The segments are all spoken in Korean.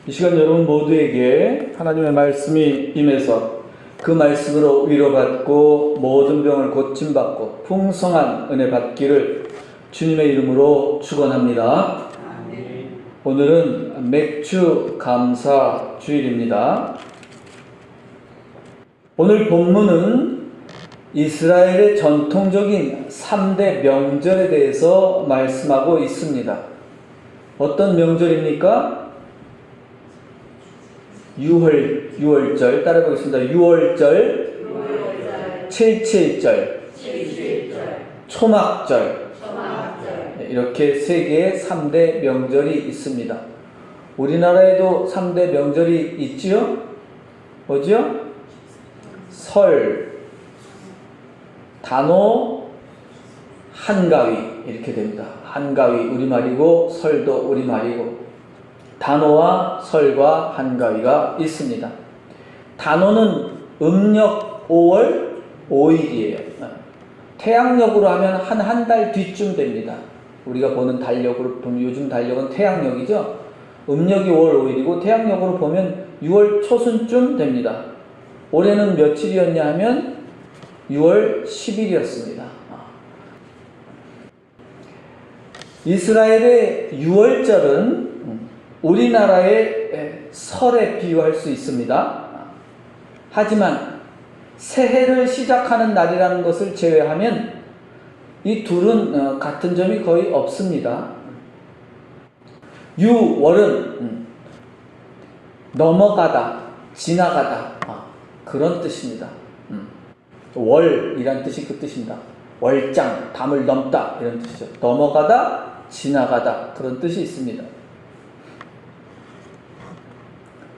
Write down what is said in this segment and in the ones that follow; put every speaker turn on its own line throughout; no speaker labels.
이 시간 여러분 모두에게 하나님의 말씀이 임해서 그 말씀으로 위로받고 모든 병을 고침받고 풍성한 은혜 받기를 주님의 이름으로 축원합니다. 오늘은 맥주 감사 주일입니다. 오늘 본문은 이스라엘의 전통적인 3대 명절에 대해서 말씀하고 있습니다. 어떤 명절입니까? 유월절 따라해보겠습니다. 유월절, 칠칠절, 초막절, 이렇게 세 개의 3대 명절이 있습니다. 우리나라에도 3대 명절이 있지요? 뭐지요? 설, 단오, 한가위 이렇게 됩니다. 한가위 우리말이고 설도 우리말이고 단오와 설과 한가위가 있습니다. 단오는 음력 5월 5일이에요. 태양력으로 하면 한 달 뒤쯤 됩니다. 우리가 보는 달력으로 보면 요즘 달력은 태양력이죠. 음력이 5월 5일이고 태양력으로 보면 6월 초순쯤 됩니다. 올해는 며칠이었냐 하면 6월 10일이었습니다. 이스라엘의 6월절은 우리나라의 설에 비유할 수 있습니다. 하지만 새해를 시작하는 날이라는 것을 제외하면 이 둘은 같은 점이 거의 없습니다. 6월은 넘어가다, 지나가다 그런 뜻입니다. 월이란 뜻이 그 뜻입니다. 월장, 담을 넘다 이런 뜻이죠. 넘어가다, 지나가다 그런 뜻이 있습니다.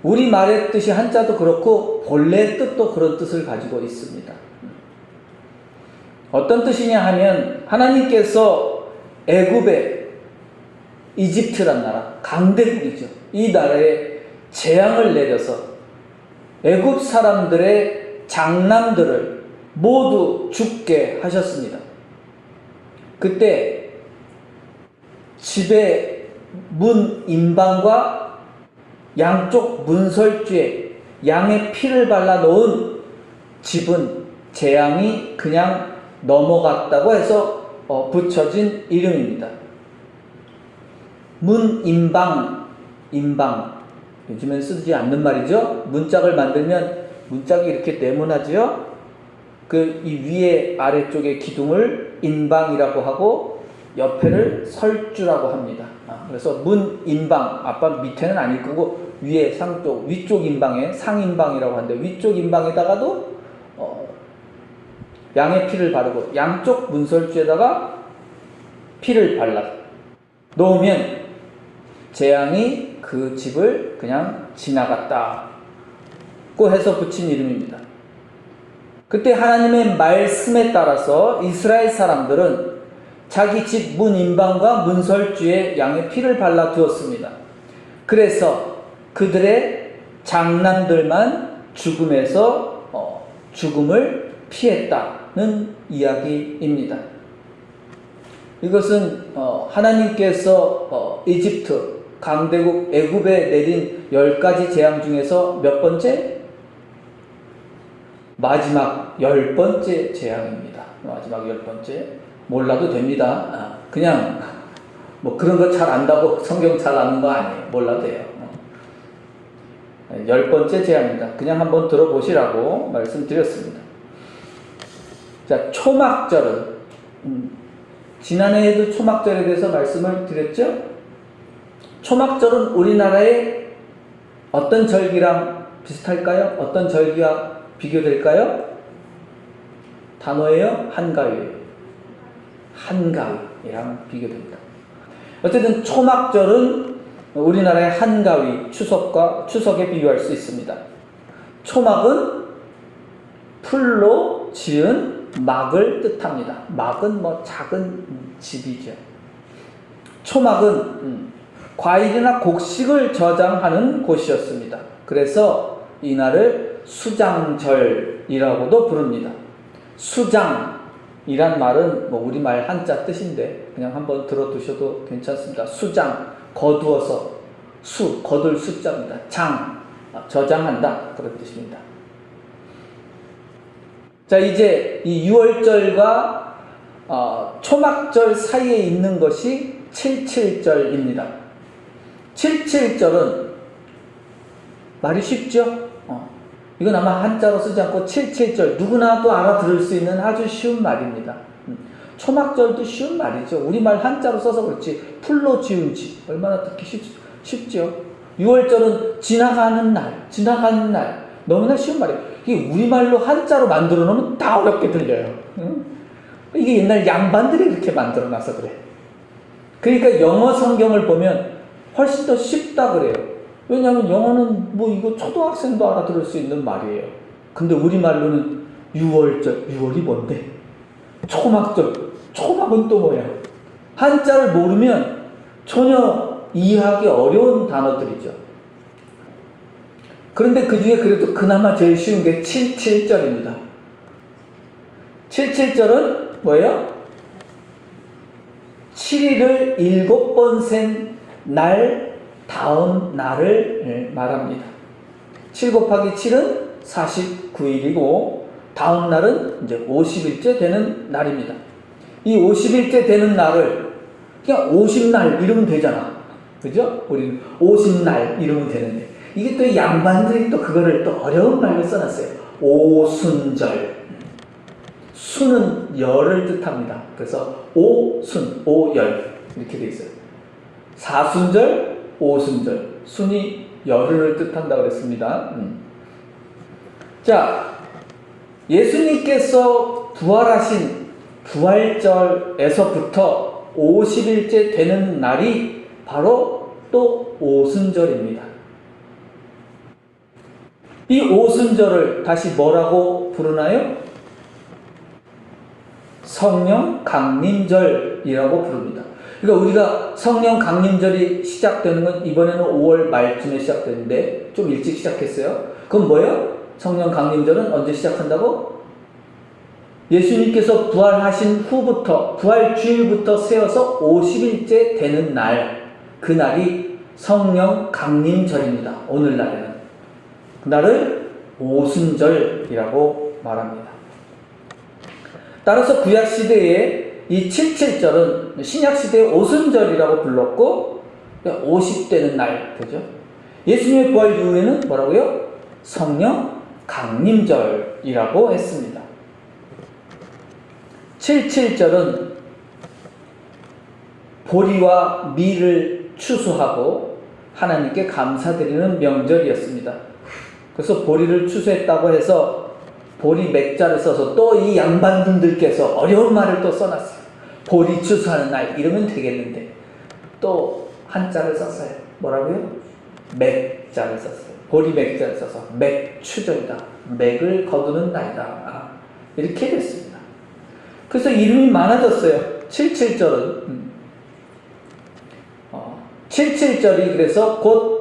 우리말의 뜻이 한자도 그렇고 본래의 뜻도 그런 뜻을 가지고 있습니다. 어떤 뜻이냐 하면 하나님께서 애굽에 이집트란 나라, 강대국이죠. 이 나라에 재앙을 내려서 애굽 사람들의 장남들을 모두 죽게 하셨습니다. 그때 집의 문 인방과 양쪽 문설주에 양의 피를 발라 놓은 집은 재앙이 그냥 넘어갔다고 해서 붙여진 이름입니다. 문 인방, 요즘엔 쓰지 않는 말이죠. 문짝을 만들면 문짝이 이렇게 네모나지요. 이 위에 아래쪽의 기둥을 인방이라고 하고 옆에를 설주라고 합니다. 그래서 문 인방, 아빠 밑에는 아닐 거고 위에 상쪽, 위쪽 인방에 상인방이라고 하는데 위쪽 인방에다가도 양의 피를 바르고 양쪽 문설주에다가 피를 발라 놓으면 재앙이 그 집을 그냥 지나갔다고 해서 붙인 이름입니다. 그때 하나님의 말씀에 따라서 이스라엘 사람들은 자기 집 문 인방과 문설주에 양의 피를 발라 두었습니다. 그래서 그들의 장남들만 죽음을 피했다는 이야기입니다. 이것은 하나님께서 이집트 강대국 애굽에 내린 10가지 재앙 중에서 몇 번째? 마지막 10번째 재앙입니다. 마지막 10번째. 몰라도 됩니다. 그냥 뭐 그런 거 잘 안다고 성경 잘 아는 거 아니에요. 몰라도 돼요. 10번째 재앙입니다. 그냥 한번 들어보시라고 말씀드렸습니다. 자, 초막절은 지난해에도 초막절에 대해서 말씀을 드렸죠. 초막절은 우리나라의 어떤 절기랑 비슷할까요? 어떤 절기와 비교될까요? 단어예요? 한가위예요? 한가위랑 비교됩니다. 어쨌든 초막절은 우리나라의 한가위, 추석에 비유할 수 있습니다. 초막은 풀로 지은 막을 뜻합니다. 막은 작은 집이죠. 초막은 과일이나 곡식을 저장하는 곳이었습니다. 그래서 이날을 수장절이라고도 부릅니다. 수장이란 말은 우리말 한자 뜻인데 그냥 한번 들어두셔도 괜찮습니다. 수장, 거두어서 거둘 숫자입니다. 저장한다. 그런 뜻입니다. 자, 이제 이 유월절과 초막절 사이에 있는 것이 77절입니다. 77절은 말이 쉽죠? 이건 아마 한자로 쓰지 않고 77절, 누구나도 알아들을 수 있는 아주 쉬운 말입니다. 초막절도 쉬운 말이죠. 우리말 한자로 써서 그렇지 풀로 지은 지 얼마나 듣기 쉽죠. 6월절은 지나가는 날 너무나 쉬운 말이에요. 이게 우리말로 한자로 만들어 놓으면 다 어렵게 들려요. 이게 옛날 양반들이 이렇게 만들어 놔서 그래. 그러니까 영어 성경을 보면 훨씬 더 쉽다 그래요. 왜냐하면 영어는 뭐 이거 초등학생도 알아들을 수 있는 말이에요. 근데 우리말로는 6월절, 6월이 뭔데? 초막절, 초막은 또 뭐야? 한자를 모르면 전혀 이해하기 어려운 단어들이죠. 그런데 그 중에 그래도 그나마 제일 쉬운 게 77절입니다. 77절은 뭐예요? 7일을 7번 센 날 다음 날을 말합니다. 7 곱하기 7은 49일이고 다음 날은 이제 50일째 되는 날입니다. 이 50일째 되는 날을 그냥 50날 이러면 되잖아. 그죠? 우리는 50날 이러면 되는데 이게 또 양반들이 또 그거를 또 어려운 말로 써놨어요. 오순절. 순은 열을 뜻합니다. 그래서 오순, 오열 이렇게 돼 있어요. 사순절, 오순절. 순이 열흘을 뜻한다고 그랬습니다. 자, 예수님께서 부활하신 부활절에서부터 50일째 되는 날이 바로 또 오순절입니다. 이 오순절을 다시 뭐라고 부르나요? 성령 강림절이라고 부릅니다. 그러니까 우리가 성령 강림절이 시작되는 건 이번에는 5월 말쯤에 시작되는데 좀 일찍 시작했어요. 그건 뭐예요? 성령 강림절은 언제 시작한다고? 예수님께서 부활하신 후부터 부활주일부터 세어서 50일째 되는 날, 그날이 성령 강림절입니다. 오늘날에는 그날을 오순절이라고 말합니다. 따라서 구약시대에 이 77절은 신약시대의 오순절이라고 불렀고 50되는 날 되죠. 예수님의 부활 이후에는 뭐라고요? 성령 강림절이라고 했습니다. 77절은 보리와 밀을 추수하고 하나님께 감사드리는 명절이었습니다. 그래서 보리를 추수했다고 해서 보리 맥자를 써서 또 이 양반분들께서 어려운 말을 또 써놨어요. 보리 추수하는 날 이러면 되겠는데 또 한자를 썼어요. 뭐라고요? 맥자를 썼어요. 보리 맥자를 써서 맥추절이다. 맥을 거두는 날이다. 이렇게 됐습니다. 그래서 이름이 많아졌어요. 77절은 77절이 그래서 곧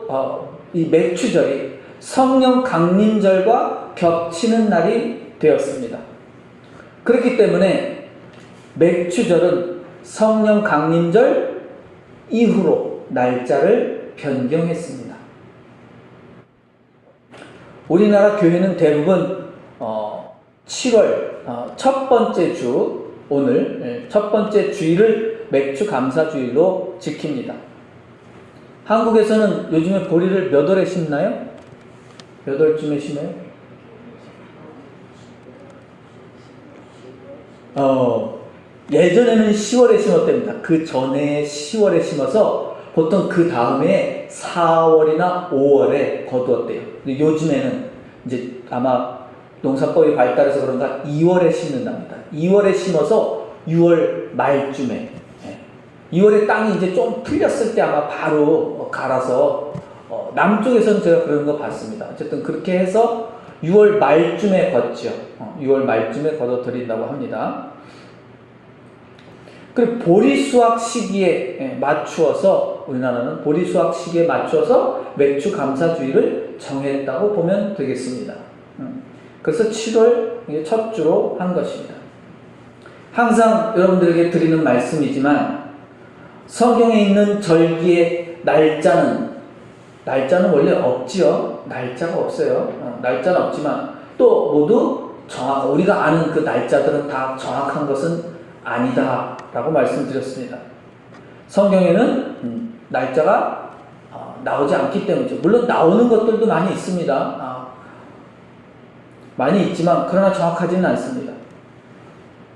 이 맥추절이 성령 강림절과 겹치는 날이 되었습니다. 그렇기 때문에 맥추절은 성령 강림절 이후로 날짜를 변경했습니다. 우리나라 교회는 대부분 7월 첫 번째 주, 오늘 첫 번째 주일을 맥추 감사주일로 지킵니다. 한국에서는 요즘에 보리를 몇 월에 심나요? 몇 월쯤에 심어요? 예전에는 10월에 심었답니다. 그 전에 10월에 심어서 보통 그 다음에 4월이나 5월에 거두었대요. 근데 요즘에는 이제 아마 농사법이 발달해서 그런가 2월에 심는답니다. 2월에 심어서 6월 말쯤에 2월에 땅이 이제 좀 풀렸을 때 아마 바로 갈아서 남쪽에서는 제가 그런 거 봤습니다. 어쨌든 그렇게 해서 6월 말쯤에 걷죠. 6월 말쯤에 걷어 드린다고 합니다. 그리고 보리 수확 시기에 맞추어서 우리나라는 보리 수확 시기에 맞추어서 맥추 감사주일을 정했다고 보면 되겠습니다. 그래서 7월 첫 주로 한 것입니다. 항상 여러분들에게 드리는 말씀이지만 성경에 있는 절기의 날짜는 날짜는 원래 없지요. 날짜가 없어요. 날짜는 없지만 또 모두 우리가 아는 그 날짜들은 다 정확한 것은 아니다라고 말씀드렸습니다. 성경에는 날짜가 나오지 않기 때문이죠. 물론 나오는 것들도 많이 있습니다. 많이 있지만 그러나 정확하지는 않습니다.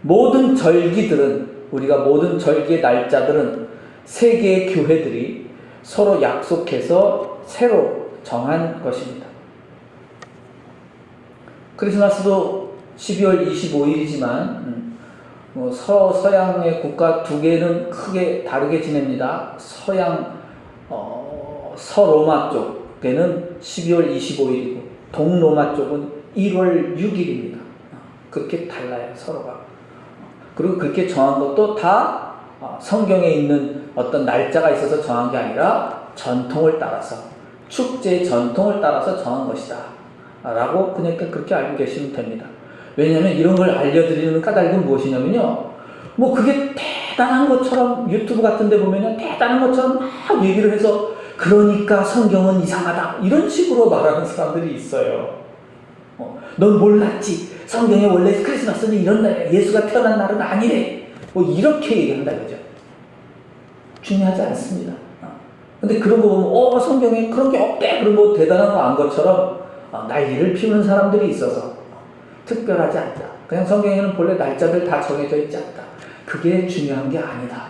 모든 절기들은 우리가 모든 절기의 날짜들은 세 개의 교회들이 서로 약속해서 새로 정한 것입니다. 크리스마스도 12월 25일이지만 서양의 국가 두 개는 크게 다르게 지냅니다. 서로마 쪽에는 12월 25일이고 동로마 쪽은 1월 6일입니다. 그렇게 달라요, 서로가. 그리고 그렇게 정한 것도 다 성경에 있는 어떤 날짜가 있어서 정한 게 아니라 전통을 따라서, 축제의 전통을 따라서 정한 것이다 라고 그러니까 그렇게 알고 계시면 됩니다. 왜냐하면 이런 걸 알려드리는 까닭은 무엇이냐면요, 뭐 그게 대단한 것처럼 유튜브 같은 데 보면 대단한 것처럼 막 얘기를 해서 그러니까 성경은 이상하다 이런 식으로 말하는 사람들이 있어요. 넌 몰랐지, 성경에 원래 크리스마스는 이런 날이야, 예수가 태어난 날은 아니래, 뭐 이렇게 얘기한다 그죠. 중요하지 않습니다. 근데 그런 거 보면 성경에 그런 게 없대, 그런 거 대단한 거 안 것처럼 난리를 피우는 사람들이 있어서 특별하지 않다. 그냥 성경에는 본래 날짜들 다 정해져 있지 않다. 그게 중요한 게 아니다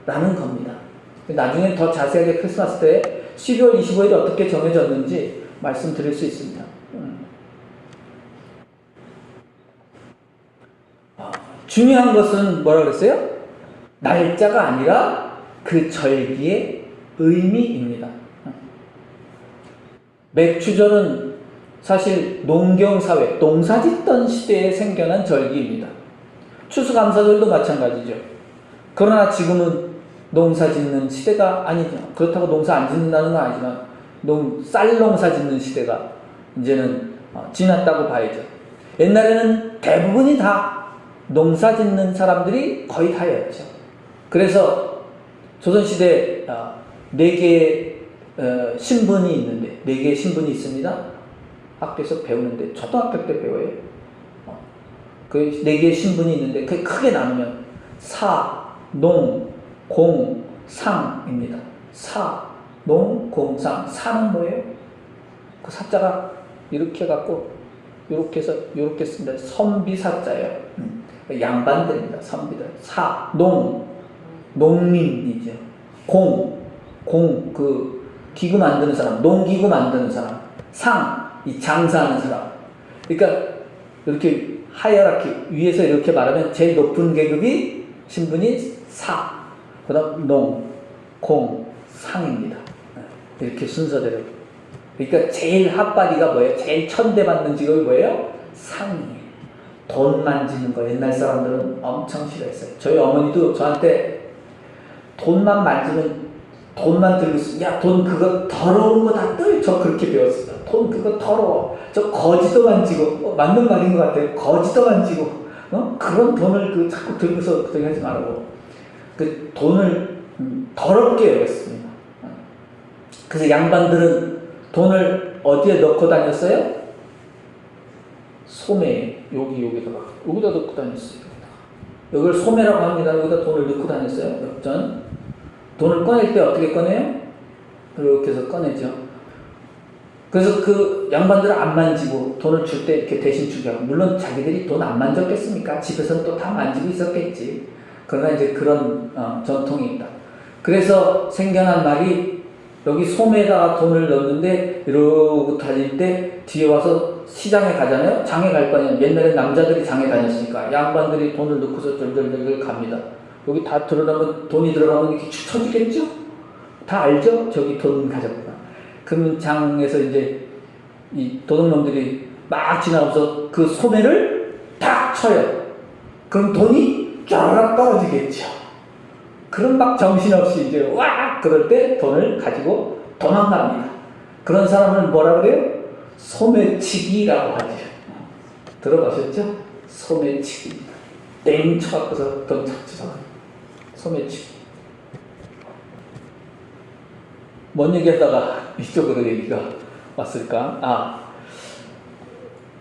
라는 겁니다. 나중에 더 자세하게 크리스마스 때 12월 25일이 어떻게 정해졌는지 말씀드릴 수 있습니다. 중요한 것은 뭐라고 그랬어요? 날짜가 아니라 그 절기의 의미입니다. 맥추절은 사실 농경사회, 농사짓던 시대에 생겨난 절기입니다. 추수감사절도 마찬가지죠. 그러나 지금은 농사짓는 시대가 아니죠. 그렇다고 농사 안 짓는다는 건 아니지만 쌀 농사 짓는 시대가 이제는 지났다고 봐야죠. 옛날에는 대부분이 다 농사 짓는 사람들이 거의 다였죠. 그래서 조선시대 4개의 신분이 있는데, 4개의 신분이 있습니다. 학교에서 배우는데, 초등학교 때 배워요. 그 4개의 신분이 있는데, 그게 크게 나누면 사, 농, 공, 상입니다. 사, 농, 공, 상. 사는 뭐예요? 그 사자가 이렇게 해갖고, 이렇게 해서 이렇게 씁니다. 선비사자예요. 양반들입니다. 선비들. 사, 농민이죠. 그 기구 만드는 사람, 농기구 만드는 사람. 상, 이 장사하는 사람. 그러니까 이렇게 하이어라키 위에서 이렇게 말하면 제일 높은 계급이 신분이 사, 그다음 농, 공, 상입니다. 이렇게 순서대로. 그러니까 제일 핫바디가 뭐예요? 제일 천대받는 직업이 뭐예요? 상이에요. 돈 만지는 거 옛날 사람들은 엄청 싫어했어요. 저희 어머니도 저한테 돈만 만지면, 돈만 들고 있으면 야, 돈 그거 더러운 거 다 떠요. 저 그렇게 배웠어요. 돈 그거 더러워. 저 거지도 만지고, 맞는 말인 것 같아요. 거지도 만지고, 그런 돈을 자꾸 들고서 그렇게 하지 말라고. 그 돈을 더럽게 여겼습니다. 그래서 양반들은 돈을 어디에 넣고 다녔어요? 소매, 여기다 넣고 다녔어요. 여기를 소매라고 합니다. 여기다 돈을 넣고 다녔어요. 역전. 돈을 꺼낼 때 어떻게 꺼내요? 이렇게 해서 꺼내죠. 그래서 그 양반들은 안 만지고 돈을 줄 때 이렇게 대신 주게 하고, 물론 자기들이 돈 안 만졌겠습니까? 집에서는 또 다 만지고 있었겠지. 그러나 이제 그런 전통이 있다. 그래서 생겨난 말이, 여기 소매에다가 돈을 넣는데 이러고 다닐 때 뒤에 와서 시장에 가잖아요. 장에 갈 거 아니에요. 옛날에 남자들이 장에 다녔으니까 양반들이 돈을 넣고서 덜덜덜 갑니다. 여기 다 들어가면, 돈이 들어가면 이렇게 축 처지겠죠? 다 알죠? 저기 돈 가졌구나. 그러면 장에서 이제 이 도둑놈들이 막 지나가면서 그 소매를 탁 쳐요. 그럼 돈이 쫙 떨어지겠죠. 그럼 막 정신없이 이제 와! 그럴 때 돈을 가지고 도망갑니다. 그런 사람을 뭐라 그래요? 소매치기라고 하죠. 들어보셨죠? 소매치기. 땡 쳐갖고서 돈 찾죠. 소매치기. 뭔 얘기하다가 이쪽으로 얘기가 왔을까?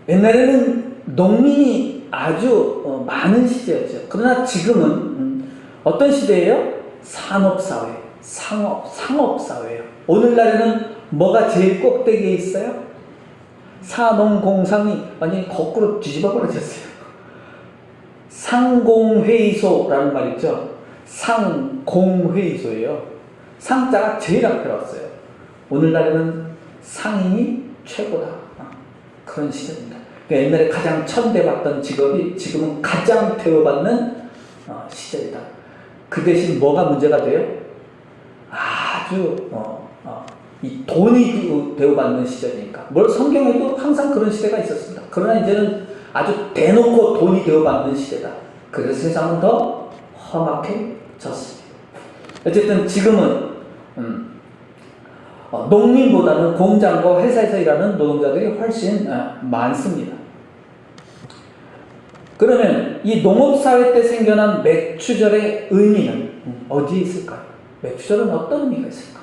옛날에는 농민이 아주 많은 시대였죠. 그러나 지금은 어떤 시대예요? 산업사회, 상업사회예요. 오늘날에는 뭐가 제일 꼭대기에 있어요? 산업공상이 완전히 거꾸로 뒤집어 버려졌어요. 상공회의소라는 말 있죠? 상공회의소예요. 상자가 제일 앞에 왔어요. 오늘날에는 상인이 최고다. 그런 시대입니다. 그러니까 옛날에 가장 천대받던 직업이 지금은 가장 대우받는 시절이다. 그 대신 뭐가 문제가 돼요? 아주 이 돈이 대우받는 시절이니까. 성경에도 항상 그런 시대가 있었습니다. 그러나 이제는 아주 대놓고 돈이 대우받는 시대다. 그래서 세상은 더 험악해졌습니다. 어쨌든 지금은 농민보다는 공장과 회사에서 일하는 노동자들이 훨씬 많습니다. 그러면 이 농업사회 때 생겨난 맥추절의 의미는 어디에 있을까요? 맥추절은 어떤 의미가 있을까?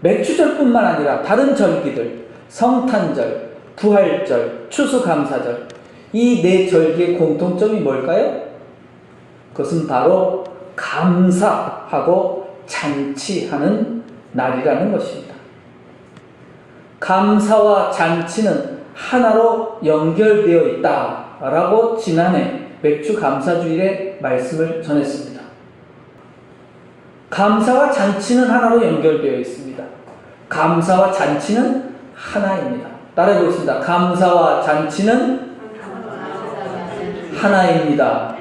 맥추절뿐만 아니라 다른 절기들, 성탄절, 부활절, 추수감사절, 이 네 절기의 공통점이 뭘까요? 그것은 바로 감사하고 잔치하는 날이라는 것입니다. 감사와 잔치는 하나로 연결되어 있다라고 지난해 맥추감사주일에 말씀을 전했습니다. 감사와 잔치는 하나로 연결되어 있습니다. 감사와 잔치는 하나입니다. 따라해 보겠습니다. 감사와 잔치는 하나입니다.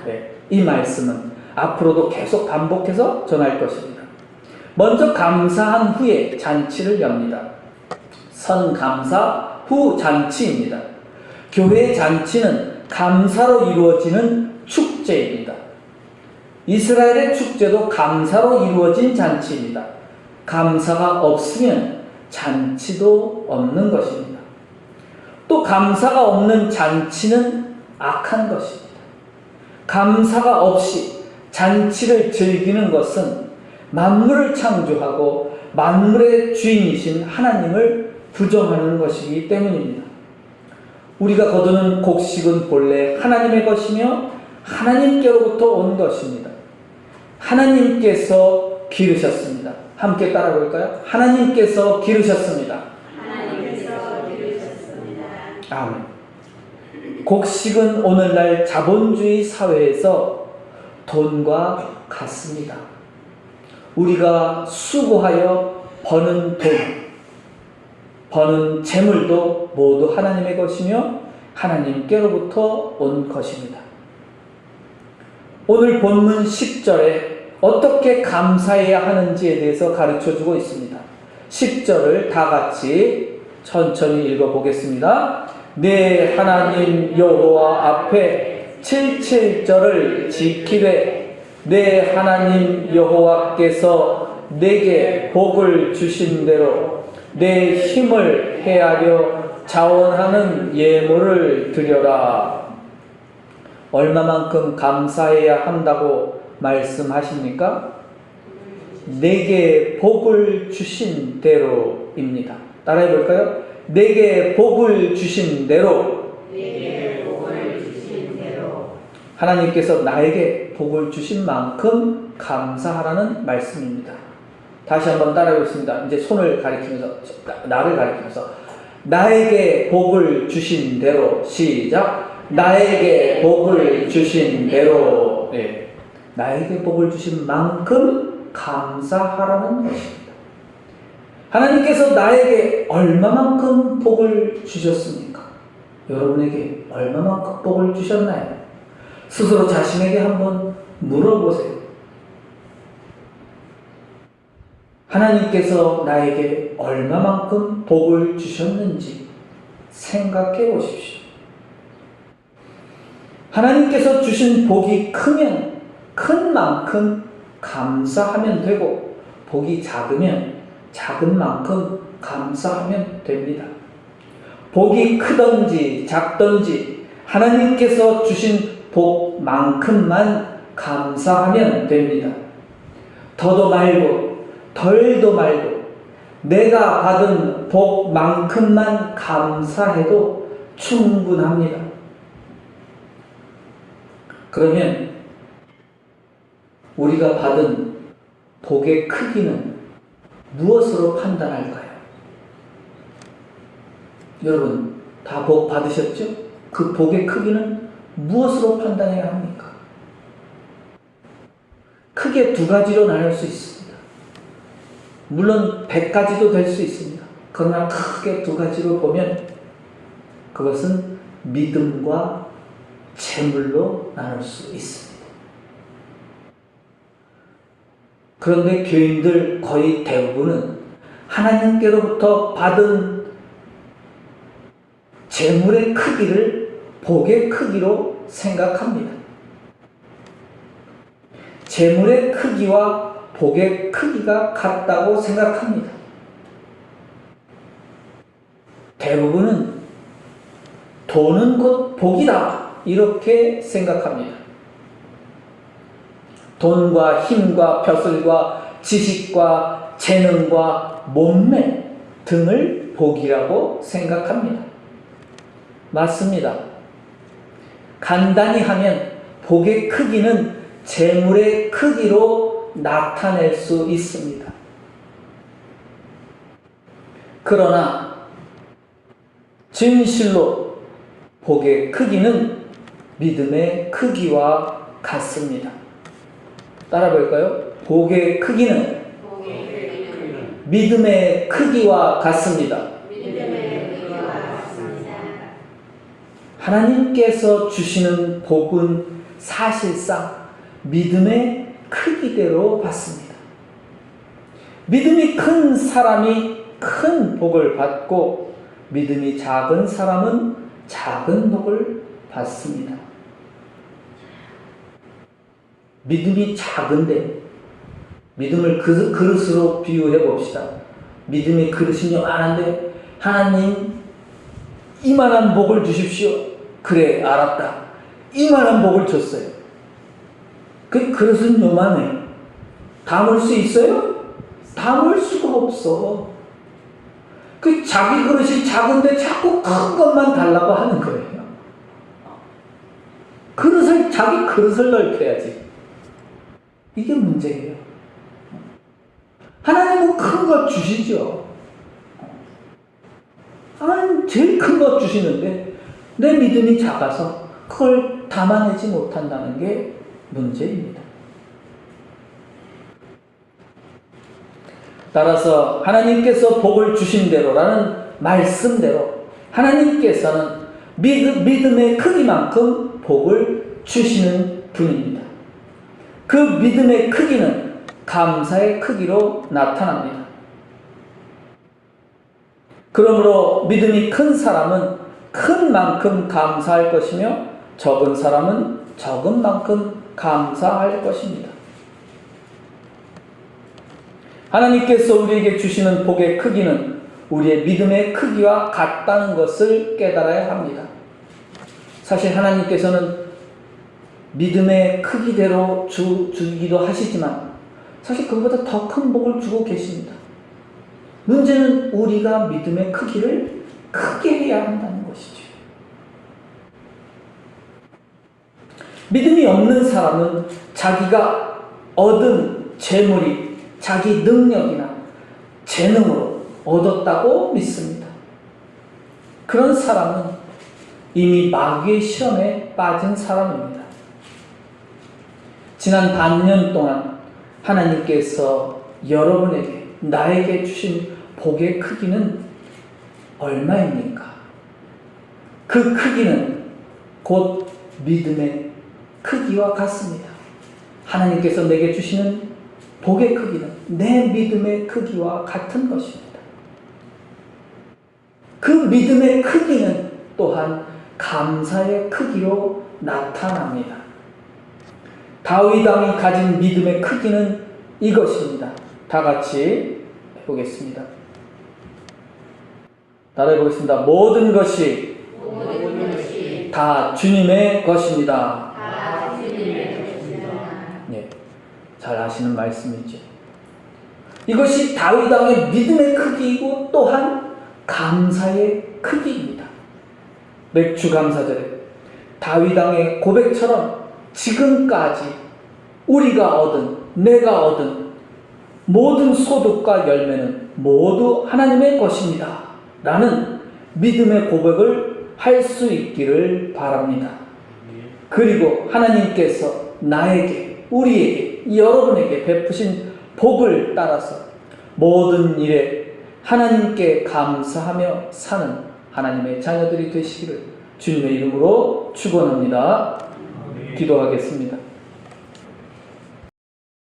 네, 이 말씀은 앞으로도 계속 반복해서 전할 것입니다. 먼저 감사한 후에 잔치를 엽니다. 선감사 후 잔치입니다. 교회의 잔치는 감사로 이루어지는 축제입니다. 이스라엘의 축제도 감사로 이루어진 잔치입니다. 감사가 없으면 잔치도 없는 것입니다. 또 감사가 없는 잔치는 악한 것입니다. 감사가 없이 잔치를 즐기는 것은 만물을 창조하고 만물의 주인이신 하나님을 부정하는 것이기 때문입니다. 우리가 거두는 곡식은 본래 하나님의 것이며 하나님께로부터 온 것입니다. 하나님께서 기르셨습니다. 함께 따라 볼까요? 하나님께서 기르셨습니다.
하나님께서 기르셨습니다.
아멘. 곡식은 오늘날 자본주의 사회에서 돈과 같습니다. 우리가 수고하여 버는 돈, 버는 재물도 모두 하나님의 것이며 하나님께로부터 온 것입니다. 오늘 본문 10절에 어떻게 감사해야 하는지에 대해서 가르쳐주고 있습니다. 10절을 다 같이 천천히 읽어보겠습니다. 내 하나님 여호와 앞에 77절을 지키되 내 하나님 여호와께서 내게 복을 주신 대로 내 힘을 헤아려 자원하는 예물을 드려라. 얼마만큼 감사해야 한다고 말씀하십니까? 내게 복을 주신 대로입니다. 따라해 볼까요? 내게 복을 주신 대로.
내게 복을 주신 대로.
하나님께서 나에게 복을 주신 만큼 감사하라는 말씀입니다. 다시 한번 따라해 보겠습니다. 이제 손을 가리키면서, 나를 가리키면서 나에게 복을 주신 대로. 시작. 나에게 복을 주신 대로. 네. 나에게 복을 주신 만큼 감사하라는 것입니다. 하나님께서 나에게 얼마만큼 복을 주셨습니까? 여러분에게 얼마만큼 복을 주셨나요? 스스로 자신에게 한번 물어보세요. 하나님께서 나에게 얼마만큼 복을 주셨는지 생각해 보십시오. 하나님께서 주신 복이 크면 큰 만큼 감사하면 되고, 복이 작으면 작은 만큼 감사하면 됩니다. 복이 크든지 작든지 하나님께서 주신 복만큼만 감사하면 됩니다. 더도 말고 덜도 말고 내가 받은 복만큼만 감사해도 충분합니다. 그러면 우리가 받은 복의 크기는 무엇으로 판단할까요? 여러분 다 복 받으셨죠? 그 복의 크기는 무엇으로 판단해야 합니까? 크게 두 가지로 나눌 수 있습니다. 물론 100가지도 될 수 있습니다. 그러나 크게 두 가지로 보면 그것은 믿음과 재물로 나눌 수 있습니다. 그런데 교인들 거의 대부분은 하나님께로부터 받은 재물의 크기를 복의 크기로 생각합니다. 재물의 크기와 복의 크기가 같다고 생각합니다. 대부분은 돈은 곧 복이다 이렇게 생각합니다. 돈과 힘과 벼슬과 지식과 재능과 몸매 등을 복이라고 생각합니다. 맞습니다. 간단히 하면 복의 크기는 재물의 크기로 나타낼 수 있습니다. 그러나 진실로 복의 크기는 믿음의 크기와 같습니다. 따라 볼까요? 복의 크기는 믿음의 크기와 같습니다. 하나님께서 주시는 복은 사실상 믿음의 크기대로 받습니다. 믿음이 큰 사람이 큰 복을 받고 믿음이 작은 사람은 작은 복을 받습니다. 믿음이 작은데 믿음을 그릇으로 비유해 봅시다. 믿음의 그릇이 요만한데 하나님 이만한 복을 주십시오. 그래 알았다. 이만한 복을 줬어요. 그 그릇은 요만해. 담을 수 있어요? 담을 수가 없어. 그 자기 그릇이 작은데 자꾸 큰 것만 달라고 하는 거예요. 자기 그릇을 넓혀야지. 이게 문제예요. 하나님은 큰 것 주시죠. 하나님 제일 큰 것 주시는데 내 믿음이 작아서 그걸 담아내지 못한다는 게 문제입니다. 따라서 하나님께서 복을 주신 대로라는 말씀대로 하나님께서는 믿음의 크기만큼 복을 주시는 분입니다. 그 믿음의 크기는 감사의 크기로 나타납니다. 그러므로 믿음이 큰 사람은 큰 만큼 감사할 것이며 적은 사람은 적은 만큼 감사할 것입니다. 하나님께서 우리에게 주시는 복의 크기는 우리의 믿음의 크기와 같다는 것을 깨달아야 합니다. 사실 하나님께서는 믿음의 크기대로 주기도 하시지만 사실 그보다 더 큰 복을 주고 계십니다. 문제는 우리가 믿음의 크기를 크게 해야 한다는 것이죠. 믿음이 없는 사람은 자기가 얻은 재물이 자기 능력이나 재능으로 얻었다고 믿습니다. 그런 사람은 이미 마귀의 시험에 빠진 사람입니다. 지난 반년 동안 하나님께서 여러분에게 나에게 주신 복의 크기는 얼마입니까? 그 크기는 곧 믿음의 크기와 같습니다. 하나님께서 내게 주시는 복의 크기는 내 믿음의 크기와 같은 것입니다. 그 믿음의 크기는 또한 감사의 크기로 나타납니다. 다윗 왕이 가진 믿음의 크기는 이것입니다. 다 같이 해보겠습니다. 따라해 보겠습니다. 모든 것이 다 주님의 것입니다. 네, 잘 아시는 말씀이죠. 이것이 다윗 왕의 믿음의 크기이고 또한 감사의 크기입니다. 맥주 감사절에 다윗 왕의 고백처럼 지금까지 우리가 얻은, 내가 얻은 모든 소득과 열매는 모두 하나님의 것입니다. 라는 믿음의 고백을 할 수 있기를 바랍니다. 그리고 하나님께서 나에게, 우리에게, 여러분에게 베푸신 복을 따라서 모든 일에 하나님께 감사하며 사는 하나님의 자녀들이 되시기를 주님의 이름으로 축원합니다. 기도하겠습니다.